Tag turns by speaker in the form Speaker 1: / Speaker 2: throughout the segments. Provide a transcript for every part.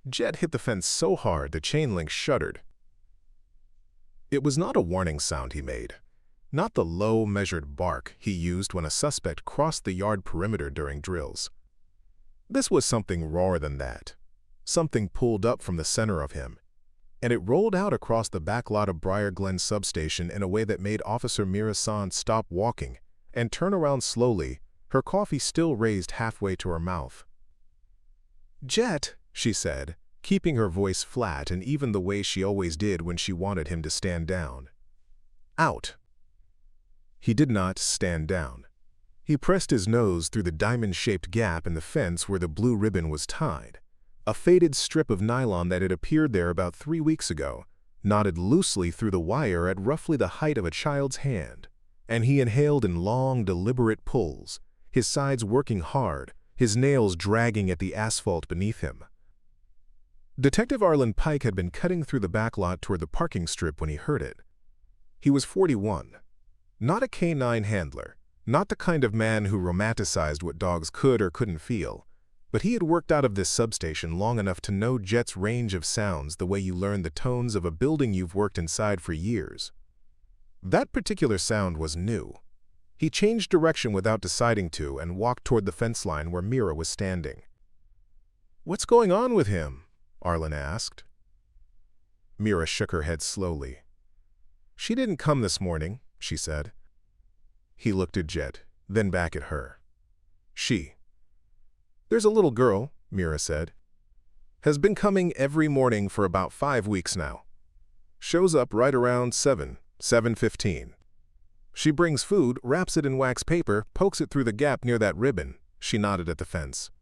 Speaker 1: Jett hit the fence so hard the chain link shuddered. It was not a warning sound he made, not the low, measured bark he used when a suspect crossed the yard perimeter during drills. This was something rawer than that. Something pulled up from the center of him, and it rolled out across the back lot of Briar Glen substation in a way that made Officer Mira-san stop walking and turn around slowly, her coffee still raised halfway to her mouth. "Jett," she said, keeping her voice flat and even the way she always did when she wanted him to stand down. "Out." He did not stand down. He pressed his nose through the diamond-shaped gap in the fence where the blue ribbon was tied, a faded strip of nylon that had appeared there about 3 weeks ago, knotted loosely through the wire at roughly the height of a child's hand, and he inhaled in long, deliberate pulls, his sides working hard, his nails dragging at the asphalt beneath him. Detective Arlen Pike had been cutting through the back lot toward the parking strip when he heard it. He was 41. Not a canine handler, not the kind of man who romanticized what dogs could or couldn't feel, but he had worked out of this substation long enough to know Jett's range of sounds the way you learn the tones of a building you've worked inside for years. That particular sound was new. He changed direction without deciding to and walked toward the fence line where Mira was standing. "What's going on with him?" Arlen asked. Mira shook her head slowly. "She didn't come this morning," she said. He looked at Jett, then back at her. "She." "There's a little girl," Mira said. "Has been coming every morning for about 5 weeks now. Shows up right around 7:15. She brings food, wraps it in wax paper, pokes it through the gap near that ribbon." She nodded at the fence.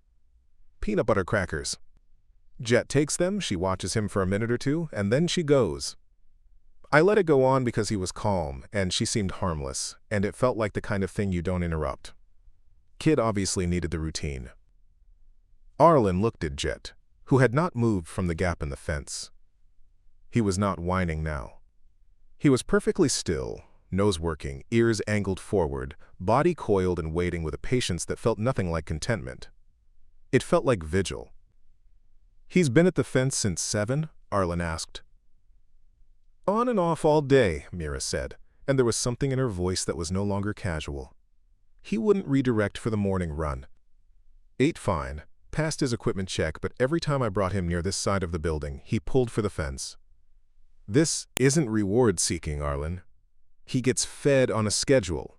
Speaker 1: "Peanut butter crackers. Jett takes them, she watches him for a minute or two, and then she goes." I let it go on because he was calm, and she seemed harmless, and it felt like the kind of thing you don't interrupt. Kid obviously needed the routine. Arlen looked at Jett, who had not moved from the gap in the fence. He was not whining now. He was perfectly still, nose working, ears angled forward, body coiled and waiting with a patience that felt nothing like contentment. It felt like vigil. "He's been at the fence since 7?" Arlen asked. "On and off all day," Mira said, and there was something in her voice that was no longer casual. "He wouldn't redirect for the morning run. Ate fine, passed his equipment check, but every time I brought him near this side of the building, he pulled for the fence. This isn't reward-seeking, Arlen. He gets fed on a schedule.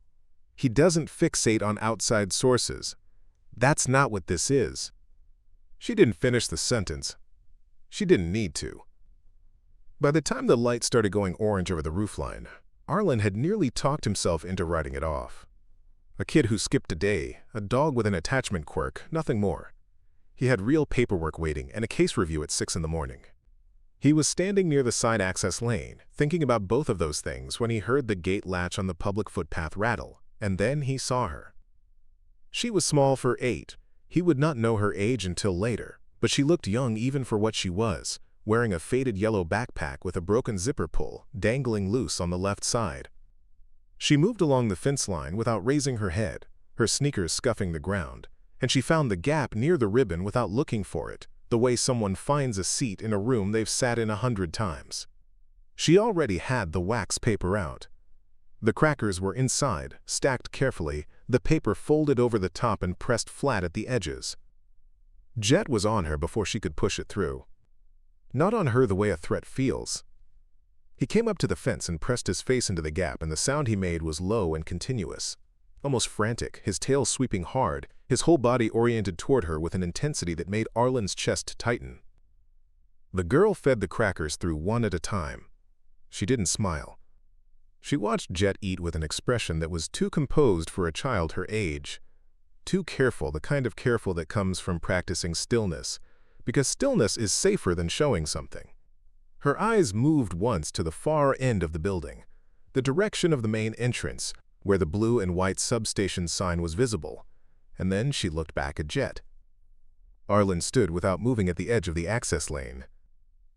Speaker 1: He doesn't fixate on outside sources. That's not what this is." She didn't finish the sentence. She didn't need to. By the time the light started going orange over the roofline, Arlen had nearly talked himself into writing it off. A kid who skipped a day, a dog with an attachment quirk, nothing more. He had real paperwork waiting and a case review at 6 in the morning. He was standing near the side access lane, thinking about both of those things when he heard the gate latch on the public footpath rattle, and then he saw her. She was small for 8. He would not know her age until later, but she looked young even for what she was, wearing a faded yellow backpack with a broken zipper pull dangling loose on the left side. She moved along the fence line without raising her head, her sneakers scuffing the ground, and she found the gap near the ribbon without looking for it, the way someone finds a seat in a room they've sat in 100 times. She already had the wax paper out. The crackers were inside, stacked carefully, the paper folded over the top and pressed flat at the edges. Jett was on her before she could push it through. Not on her the way a threat feels. He came up to the fence and pressed his face into the gap, and the sound he made was low and continuous, almost frantic, his tail sweeping hard, his whole body oriented toward her with an intensity that made Arlen's chest tighten. The girl fed the crackers through one at a time. She didn't smile. She watched Jett eat with an expression that was too composed for a child her age, too careful, the kind of careful that comes from practicing stillness, because stillness is safer than showing something. Her eyes moved once to the far end of the building, the direction of the main entrance, where the blue and white substation sign was visible, and then she looked back at Jett. Arlen stood without moving at the edge of the access lane.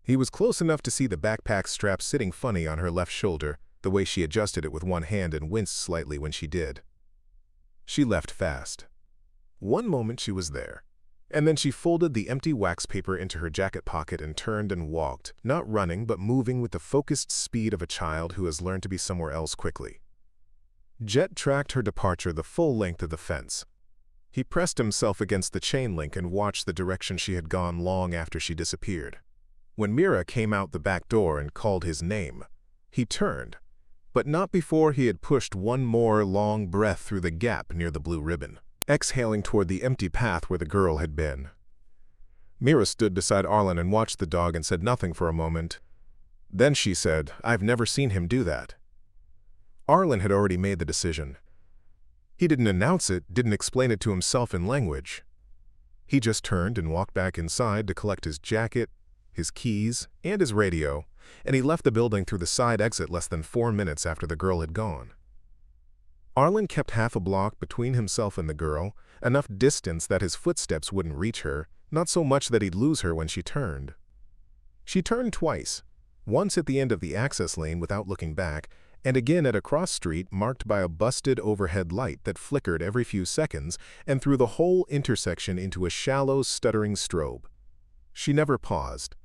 Speaker 1: He was close enough to see the backpack strap sitting funny on her left shoulder, the way she adjusted it with one hand and winced slightly when she did. She left fast. One moment she was there. And then she folded the empty wax paper into her jacket pocket and turned and walked, not running but moving with the focused speed of a child who has learned to be somewhere else quickly. Jett tracked her departure the full length of the fence. He pressed himself against the chain link and watched the direction she had gone long after she disappeared. When Mira came out the back door and called his name, he turned, but not before he had pushed one more long breath through the gap near the blue ribbon, exhaling toward the empty path where the girl had been. Mira stood beside Arlen and watched the dog and said nothing for a moment. Then she said, "I've never seen him do that." Arlen had already made the decision. He didn't announce it, didn't explain it to himself in language. He just turned and walked back inside to collect his jacket, his keys, and his radio, and he left the building through the side exit less than 4 minutes after the girl had gone. Arlen kept half a block between himself and the girl, enough distance that his footsteps wouldn't reach her, not so much that he'd lose her when she turned. She turned twice, once at the end of the access lane without looking back, and again at a cross street marked by a busted overhead light that flickered every few seconds and threw the whole intersection into a shallow, stuttering strobe. She never paused.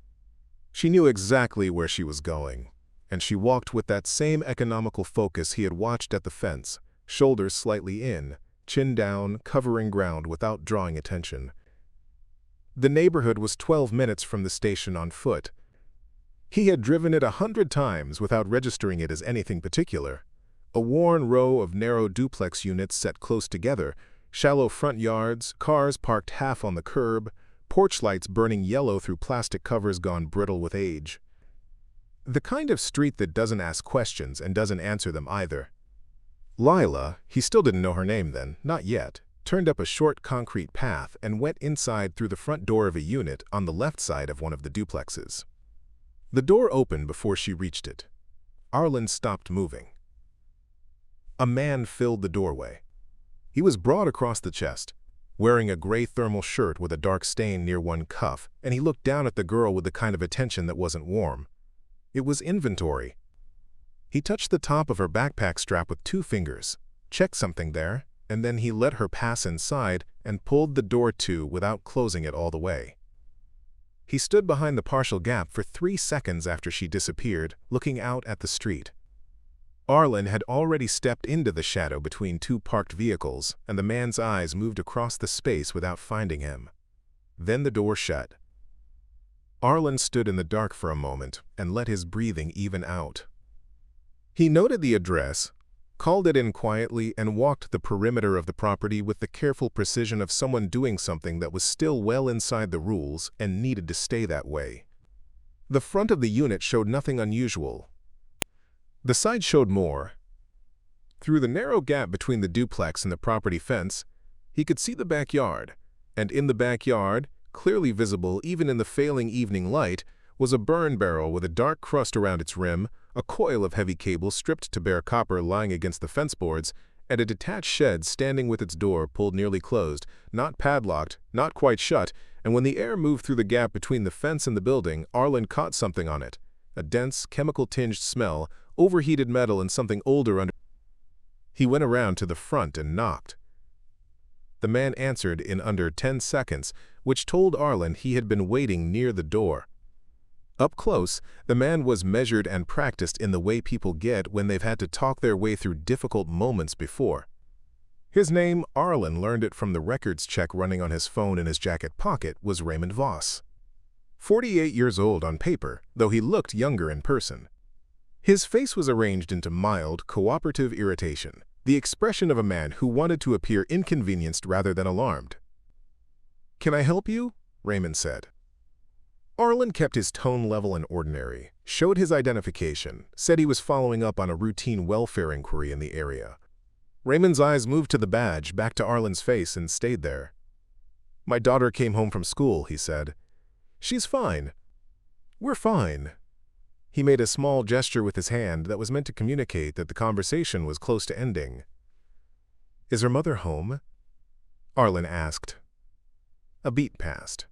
Speaker 1: She knew exactly where she was going, and she walked with that same economical focus he had watched at the fence, shoulders slightly in, chin down, covering ground without drawing attention. The neighborhood was 12 minutes from the station on foot. He had driven it 100 times without registering it as anything particular. A worn row of narrow duplex units set close together, shallow front yards, cars parked half on the curb, porch lights burning yellow through plastic covers gone brittle with age. The kind of street that doesn't ask questions and doesn't answer them either. Lila, he still didn't know her name then, not yet, turned up a short concrete path and went inside through the front door of a unit on the left side of one of the duplexes. The door opened before she reached it. Arlen stopped moving. A man filled the doorway. He was broad across the chest, wearing a gray thermal shirt with a dark stain near one cuff, and he looked down at the girl with the kind of attention that wasn't warm. It was inventory. He touched the top of her backpack strap with 2 fingers, checked something there, and then he let her pass inside and pulled the door to without closing it all the way. He stood behind the partial gap for 3 seconds after she disappeared, looking out at the street. Arlen had already stepped into the shadow between 2 parked vehicles, and the man's eyes moved across the space without finding him. Then the door shut. Arlen stood in the dark for a moment and let his breathing even out. He noted the address, called it in quietly, and walked the perimeter of the property with the careful precision of someone doing something that was still well inside the rules and needed to stay that way. The front of the unit showed nothing unusual. The side showed more. Through the narrow gap between the duplex and the property fence, he could see the backyard, and in the backyard, clearly visible even in the failing evening light, was a burn barrel with a dark crust around its rim, a coil of heavy cable stripped to bare copper lying against the fence boards, and a detached shed standing with its door pulled nearly closed, not padlocked, not quite shut, and when the air moved through the gap between the fence and the building, Arlen caught something on it, a dense, chemical-tinged smell, overheated metal and something older under. He went around to the front and knocked. The man answered in under 10 seconds, which told Arlen he had been waiting near the door. Up close, the man was measured and practiced in the way people get when they've had to talk their way through difficult moments before. His name, Arlen learned it from the records check running on his phone in his jacket pocket, was Raymond Voss. 48 years old on paper, though he looked younger in person. His face was arranged into mild, cooperative irritation, the expression of a man who wanted to appear inconvenienced rather than alarmed. "Can I help you?" Raymond said. Arlen kept his tone level and ordinary, showed his identification, said he was following up on a routine welfare inquiry in the area. Raymond's eyes moved to the badge, back to Arlen's face, and stayed there. "My daughter came home from school," he said. "She's fine." "We're fine." He made a small gesture with his hand that was meant to communicate that the conversation was close to ending. "Is her mother home?" Arlen asked. A beat passed.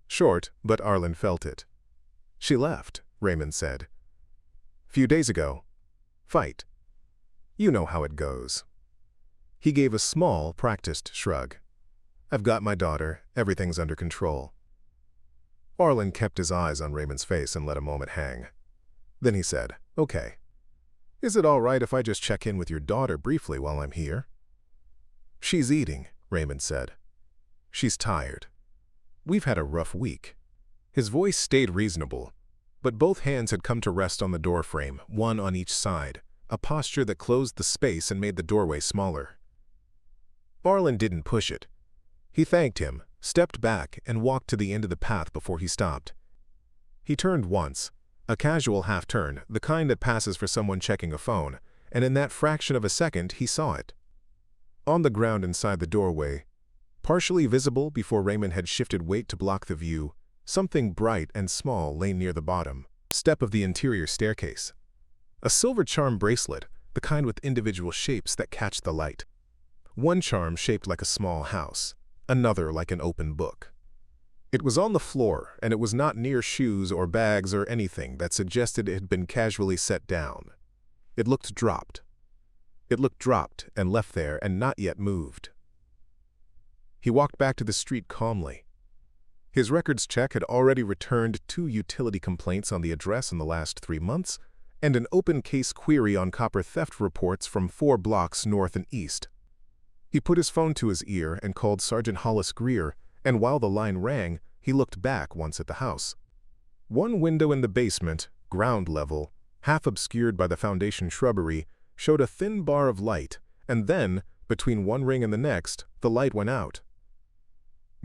Speaker 1: Short, but Arlen felt it. "She left," Raymond said. "Few days ago. Fight. You know how it goes." He gave a small, practiced shrug. I've got my daughter. Everything's under control." Arlen kept his eyes on Raymond's face and let a moment hang. Then he said, "Okay. Is it all right if I just check in with your daughter briefly while I'm here?" "She's eating," Raymond said. "She's tired. We've had a rough week." His voice stayed reasonable, but both hands had come to rest on the doorframe, one on each side, a posture that closed the space and made the doorway smaller. Arlen didn't push it. He thanked him, stepped back, and walked to the end of the path before he stopped. He turned once, a casual half-turn, the kind that passes for someone checking a phone, and in that fraction of a second he saw it. On the ground inside the doorway, partially visible before Raymond had shifted weight to block the view, something bright and small lay near the bottom step of the interior staircase. A silver charm bracelet, the kind with individual shapes that catch the light. One charm shaped like a small house, another like an open book. It was on the floor, and it was not near shoes or bags or anything that suggested it had been casually set down. It looked dropped. It looked dropped and left there and not yet moved. He walked back to the street calmly. His records check had already returned 2 utility complaints on the address in the last 3 months, and an open case query on copper theft reports from 4 blocks north and east. He put his phone to his ear and called Sergeant Hollis Greer, and while the line rang, he looked back once at the house. One window in the basement, ground level, half obscured by the foundation shrubbery, showed a thin bar of light, and then, between one ring and the next, the light went out.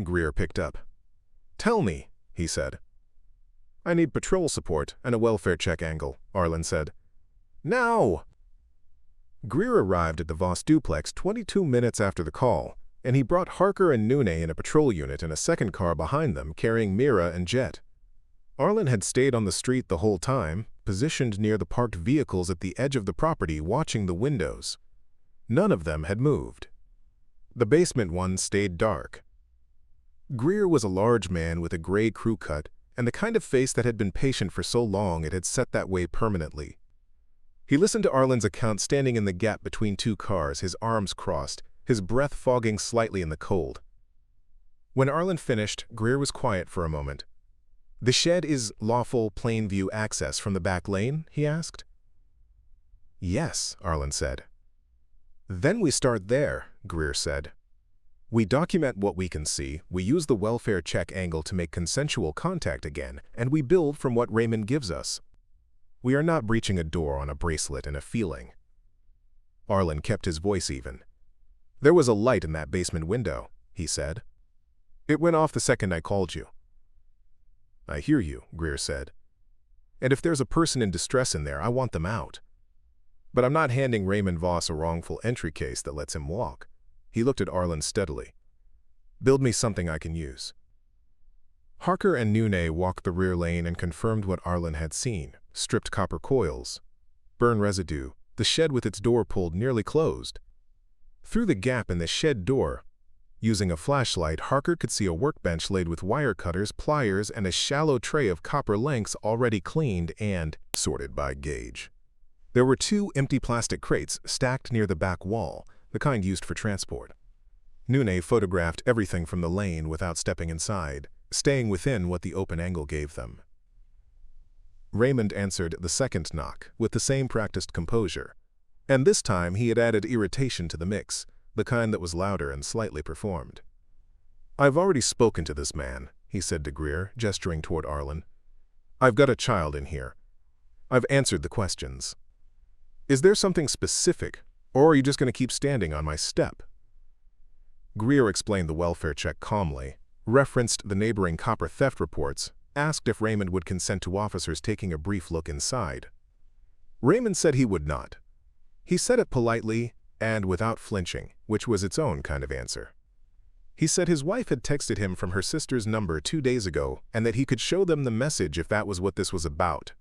Speaker 1: Greer picked up. "Tell me," he said. "I need patrol support and a welfare check angle," Arlen said. "Now!" Greer arrived at the Voss duplex 22 minutes after the call, and he brought Harker and Nune in a patrol unit in a second car behind them carrying Mira and Jett. Arlen had stayed on the street the whole time, positioned near the parked vehicles at the edge of the property watching the windows. None of them had moved. The basement one stayed dark. Greer was a large man with a gray crew cut and the kind of face that had been patient for so long it had set that way permanently. He listened to Arlen's account standing in the gap between 2 cars, his arms crossed, his breath fogging slightly in the cold. When Arlen finished, Greer was quiet for a moment. "The shed is lawful plain view access from the back lane?" he asked. "Yes," Arlen said. "Then we start there," Greer said. "We document what we can see, we use the welfare check angle to make consensual contact again, and we build from what Raymond gives us. We are not breaching a door on a bracelet and a feeling." Arlen kept his voice even. "There was a light in that basement window," he said. "It went off the second I called you." "I hear you," Greer said. "And if there's a person in distress in there, I want them out. But I'm not handing Raymond Voss a wrongful entry case that lets him walk." He looked at Arlen steadily. "Build me something I can use." Harker and Nune walked the rear lane and confirmed what Arlen had seen: stripped copper coils, burn residue, the shed with its door pulled nearly closed. Through the gap in the shed door, using a flashlight, Harker could see a workbench laid with wire cutters, pliers, and a shallow tray of copper lengths already cleaned and sorted by gauge. There were 2 empty plastic crates stacked near the back wall, the kind used for transport. Nune photographed everything from the lane without stepping inside, staying within what the open angle gave them. Raymond answered the second knock with the same practiced composure, and this time he had added irritation to the mix, the kind that was louder and slightly performed. "I've already spoken to this man," he said to Greer, gesturing toward Arlen. "I've got a child in here. I've answered the questions. Is there something specific, or are you just going to keep standing on my step?" Greer explained the welfare check calmly, referenced the neighboring copper theft reports, asked if Raymond would consent to officers taking a brief look inside. Raymond said he would not. He said it politely and without flinching, which was its own kind of answer. He said his wife had texted him from her sister's number 2 days ago and that he could show them the message if that was what this was about.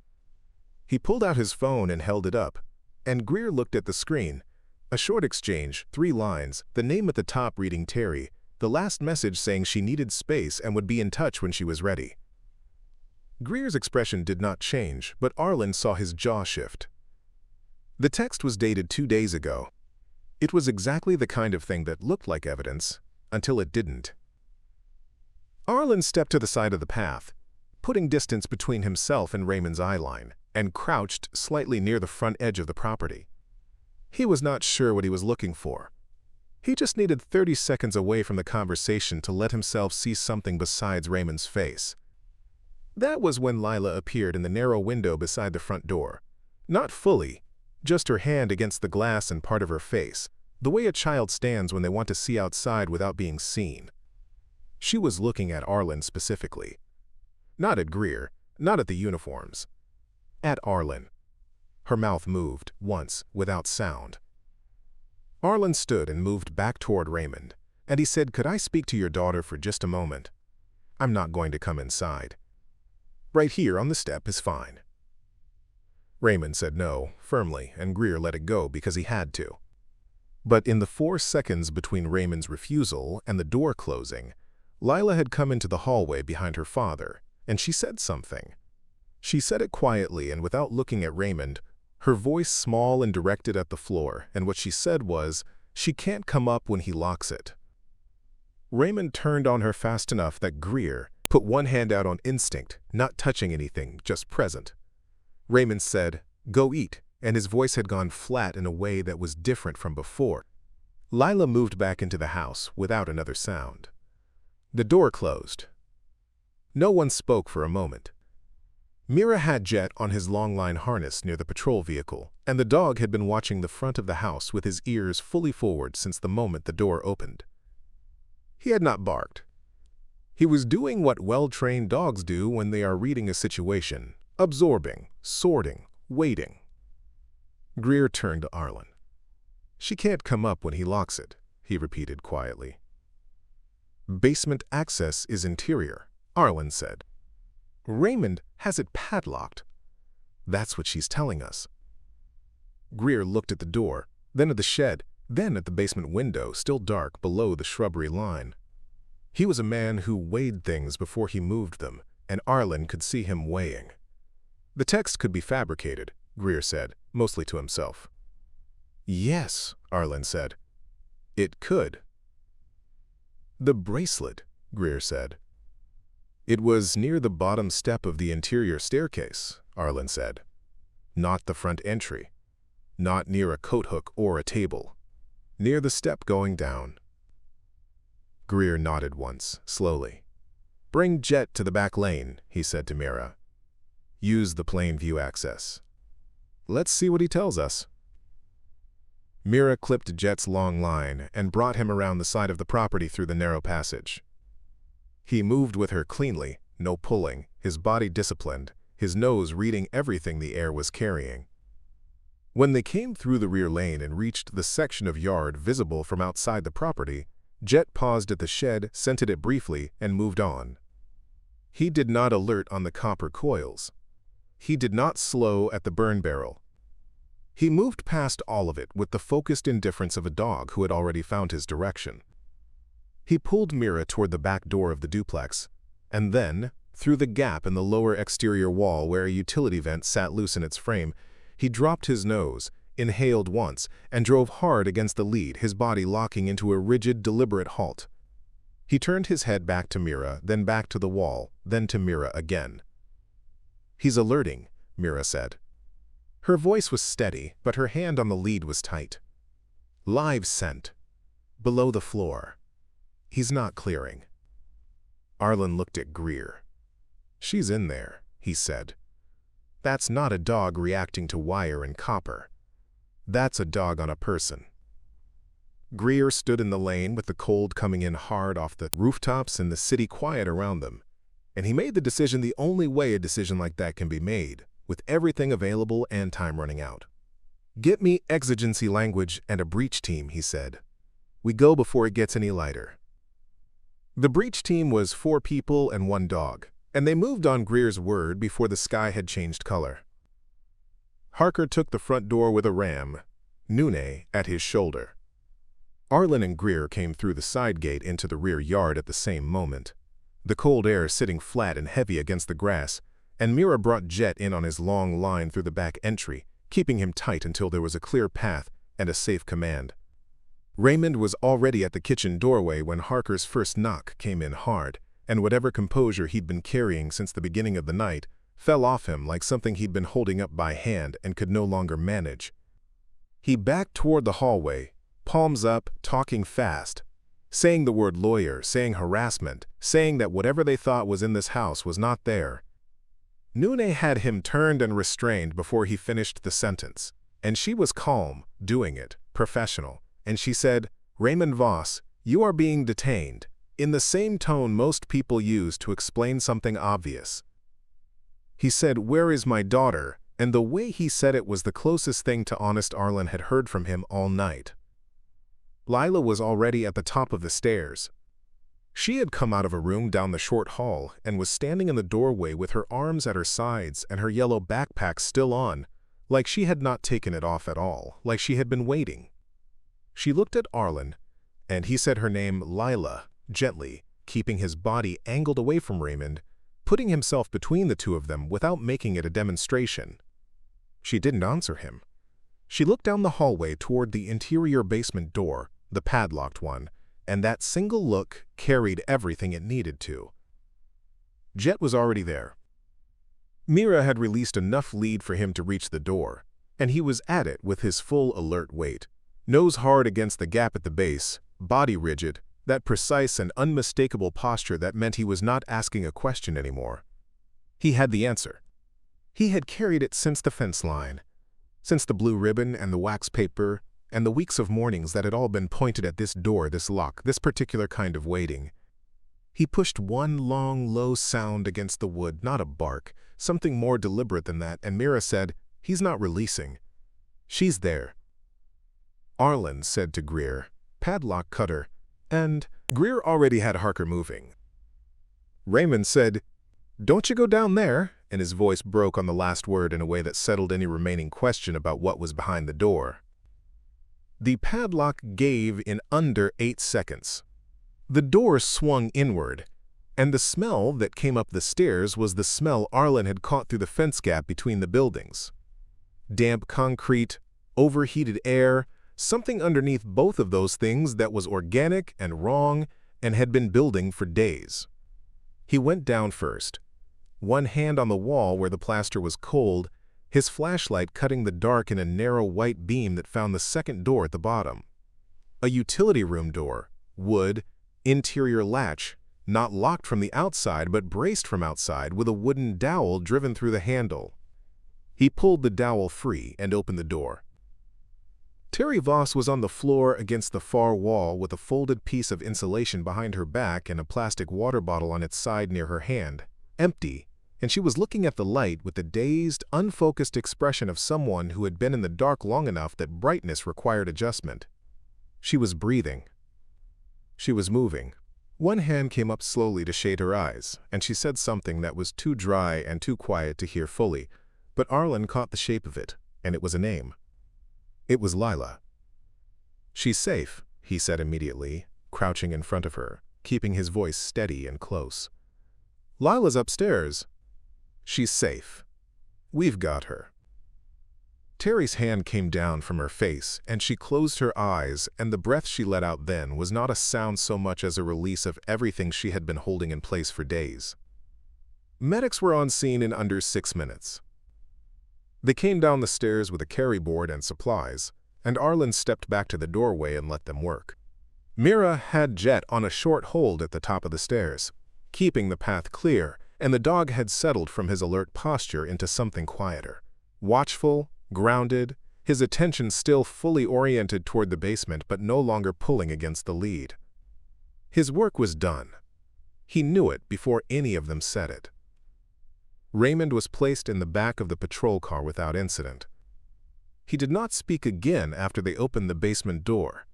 Speaker 1: He pulled out his phone and held it up, and Greer looked at the screen. A short exchange, 3 lines, the name at the top reading Teri, the last message saying she needed space and would be in touch when she was ready. Greer's expression did not change, but Arlen saw his jaw shift. The text was dated 2 days ago. It was exactly the kind of thing that looked like evidence, until it didn't. Arlen stepped to the side of the path, putting distance between himself and Raymond's eye line, and crouched slightly near the front edge of the property. He was not sure what he was looking for. He just needed 30 seconds away from the conversation to let himself see something besides Raymond's face. That was when Lila appeared in the narrow window beside the front door. Not fully, just her hand against the glass and part of her face, the way a child stands when they want to see outside without being seen. She was looking at Arlen specifically. Not at Greer, not at the uniforms. At Arlen. Her mouth moved, once, without sound. Arlen stood and moved back toward Raymond, and he said, "Could I speak to your daughter for just a moment? I'm not going to come inside. Right here on the step is fine." Raymond said no, firmly, and Greer let it go because he had to. But in the 4 seconds between Raymond's refusal and the door closing, Lila had come into the hallway behind her father, and she said something. She said it quietly and without looking at Raymond, her voice small and directed at the floor, and what she said was, "She can't come up when he locks it." Raymond turned on her fast enough that Greer put one hand out on instinct, not touching anything, just present. Raymond said, "Go eat," and his voice had gone flat in a way that was different from before. Lila moved back into the house without another sound. The door closed. No one spoke for a moment. Mira had Jett on his long-line harness near the patrol vehicle, and the dog had been watching the front of the house with his ears fully forward since the moment the door opened. He had not barked. He was doing what well-trained dogs do when they are reading a situation, absorbing, sorting, waiting. Greer turned to Arlen. "She can't come up when he locks it," he repeated quietly. "Basement access is interior," Arlen said. "Raymond has it padlocked. That's what she's telling us." Greer looked at the door, then at the shed, then at the basement window, still dark below the shrubbery line. He was a man who weighed things before he moved them, and Arlen could see him weighing. "The text could be fabricated," Greer said, mostly to himself. "Yes," Arlen said. "It could." "The bracelet," Greer said. "It was near the bottom step of the interior staircase," Arlen said. "Not the front entry. Not near a coat hook or a table. Near the step going down." Greer nodded once, slowly. "Bring Jett to the back lane," he said to Mira. "Use the plain view access. Let's see what he tells us." Mira clipped Jett's long line and brought him around the side of the property through the narrow passage. He moved with her cleanly, no pulling, his body disciplined, his nose reading everything the air was carrying. When they came through the rear lane and reached the section of yard visible from outside the property, Jett paused at the shed, scented it briefly, and moved on. He did not alert on the copper coils. He did not slow at the burn barrel. He moved past all of it with the focused indifference of a dog who had already found his direction. He pulled Mira toward the back door of the duplex, and then, through the gap in the lower exterior wall where a utility vent sat loose in its frame, he dropped his nose, inhaled once, and drove hard against the lead, his body locking into a rigid, deliberate halt. He turned his head back to Mira, then back to the wall, then to Mira again. "He's alerting," Mira said. Her voice was steady, but her hand on the lead was tight. "Live scent. Below the floor. He's not clearing." Arlen looked at Greer. "She's in there," he said. "That's not a dog reacting to wire and copper. That's a dog on a person." Greer stood in the lane with the cold coming in hard off the rooftops and the city quiet around them, and he made the decision the only way a decision like that can be made, with everything available and time running out. "Get me exigency language and a breach team," he said. "We go before it gets any lighter." The breach team was 4 people and 1 dog, and they moved on Greer's word before the sky had changed color. Harker took the front door with a ram, Nune at his shoulder. Arlen and Greer came through the side gate into the rear yard at the same moment, the cold air sitting flat and heavy against the grass, and Mira brought Jett in on his long line through the back entry, keeping him tight until there was a clear path and a safe command. Raymond was already at the kitchen doorway when Harker's first knock came in hard, and whatever composure he'd been carrying since the beginning of the night fell off him like something he'd been holding up by hand and could no longer manage. He backed toward the hallway, palms up, talking fast, saying the word lawyer, saying harassment, saying that whatever they thought was in this house was not there. Nune had him turned and restrained before he finished the sentence, and she was calm, doing it, professional, and she said, "Raymond Voss, you are being detained," in the same tone most people use to explain something obvious. He said, "Where is my daughter?" and the way he said it was the closest thing to honest Arlen had heard from him all night. Lila was already at the top of the stairs. She had come out of a room down the short hall and was standing in the doorway with her arms at her sides and her yellow backpack still on, like she had not taken it off at all, like she had been waiting. She looked at Arlen, and he said her name, Lila, gently, keeping his body angled away from Raymond, putting himself between the two of them without making it a demonstration. She didn't answer him. She looked down the hallway toward the interior basement door, the padlocked one, and that single look carried everything it needed to. Jett was already there. Mira had released enough lead for him to reach the door, and he was at it with his full alert weight, nose hard against the gap at the base, body rigid, that precise and unmistakable posture that meant he was not asking a question anymore. He had the answer. He had carried it since the fence line, since the blue ribbon and the wax paper, and the weeks of mornings that had all been pointed at this door, this lock, this particular kind of waiting. He pushed one long, low sound against the wood, not a bark, something more deliberate than that, and Mira said, "He's not releasing. She's there." Arlen said to Greer, "Padlock cutter," and Greer already had Harker moving. Raymond said, "Don't you go down there," and his voice broke on the last word in a way that settled any remaining question about what was behind the door. The padlock gave in under 8 seconds. The door swung inward, and the smell that came up the stairs was the smell Arlen had caught through the fence gap between the buildings. Damp concrete, overheated air, something underneath both of those things that was organic and wrong and had been building for days. He went down first, one hand on the wall where the plaster was cold, his flashlight cutting the dark in a narrow white beam that found the second door at the bottom. A utility room door, wood, interior latch, not locked from the outside but braced from outside with a wooden dowel driven through the handle. He pulled the dowel free and opened the door. Teri Voss was on the floor against the far wall with a folded piece of insulation behind her back and a plastic water bottle on its side near her hand, empty, and she was looking at the light with the dazed, unfocused expression of someone who had been in the dark long enough that brightness required adjustment. She was breathing. She was moving. One hand came up slowly to shade her eyes, and she said something that was too dry and too quiet to hear fully, but Arlen caught the shape of it, and it was a name. It was Lila. "She's safe," he said immediately, crouching in front of her, keeping his voice steady and close. "Lila's upstairs. She's safe. We've got her." Teri's hand came down from her face, and she closed her eyes, and the breath she let out then was not a sound so much as a release of everything she had been holding in place for days. Medics were on scene in under 6 minutes. They came down the stairs with a carry board and supplies, and Arlen stepped back to the doorway and let them work. Mira had Jett on a short hold at the top of the stairs, keeping the path clear, and the dog had settled from his alert posture into something quieter, watchful, grounded, his attention still fully oriented toward the basement but no longer pulling against the lead. His work was done. He knew it before any of them said it. Raymond was placed in the back of the patrol car without incident. He did not speak again after they opened the basement door.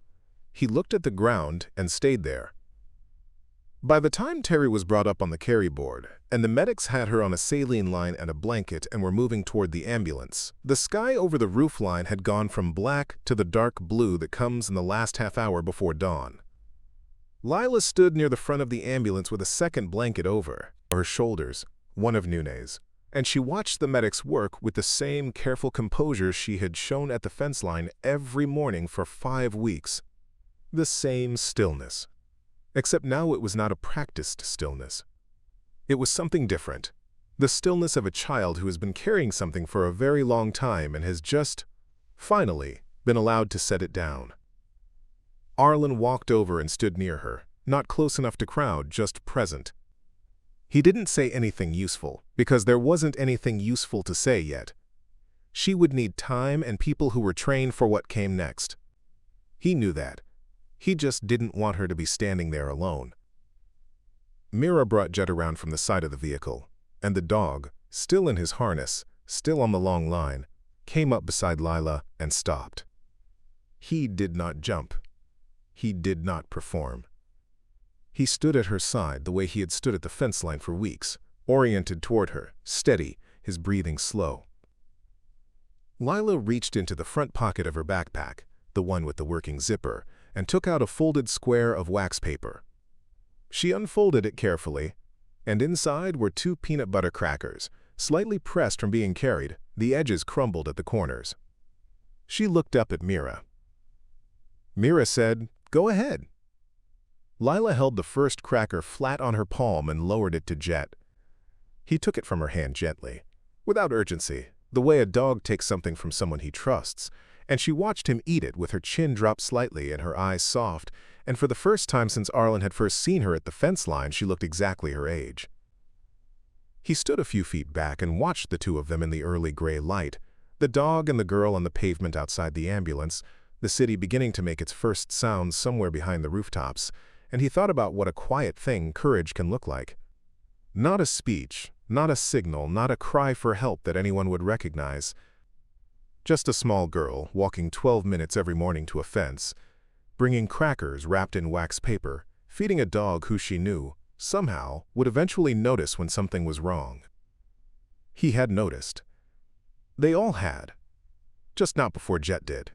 Speaker 1: He looked at the ground and stayed there. By the time Teri was brought up on the carry board, and the medics had her on a saline line and a blanket and were moving toward the ambulance, the sky over the roof line had gone from black to the dark blue that comes in the last half hour before dawn. Lila stood near the front of the ambulance with a second blanket over her shoulders, one of Nune's, and she watched the medics work with the same careful composure she had shown at the fence line every morning for 5 weeks. The same stillness. Except now it was not a practiced stillness. It was something different. The stillness of a child who has been carrying something for a very long time and has just, finally, been allowed to set it down. Arlen walked over and stood near her, not close enough to crowd, just present. He didn't say anything useful, because there wasn't anything useful to say yet. She would need time and people who were trained for what came next. He knew that. He just didn't want her to be standing there alone. Mira brought Jett around from the side of the vehicle, and the dog, still in his harness, still on the long line, came up beside Lila and stopped. He did not jump. He did not perform. He stood at her side the way he had stood at the fence line for weeks, oriented toward her, steady, his breathing slow. Lila reached into the front pocket of her backpack, the one with the working zipper, and took out a folded square of wax paper. She unfolded it carefully, and inside were 2 peanut butter crackers, slightly pressed from being carried, the edges crumbled at the corners. She looked up at Mira. Mira said, "Go ahead." Lila held the first cracker flat on her palm and lowered it to Jett. He took it from her hand gently, without urgency, the way a dog takes something from someone he trusts, and she watched him eat it with her chin dropped slightly and her eyes soft, and for the first time since Arlen had first seen her at the fence line, she looked exactly her age. He stood a few feet back and watched the two of them in the early gray light, the dog and the girl on the pavement outside the ambulance, the city beginning to make its first sounds somewhere behind the rooftops, and he thought about what a quiet thing courage can look like. Not a speech, not a signal, not a cry for help that anyone would recognize. Just a small girl walking 12 minutes every morning to a fence, bringing crackers wrapped in wax paper, feeding a dog who she knew, somehow, would eventually notice when something was wrong. He had noticed. They all had. Just not before Jett did.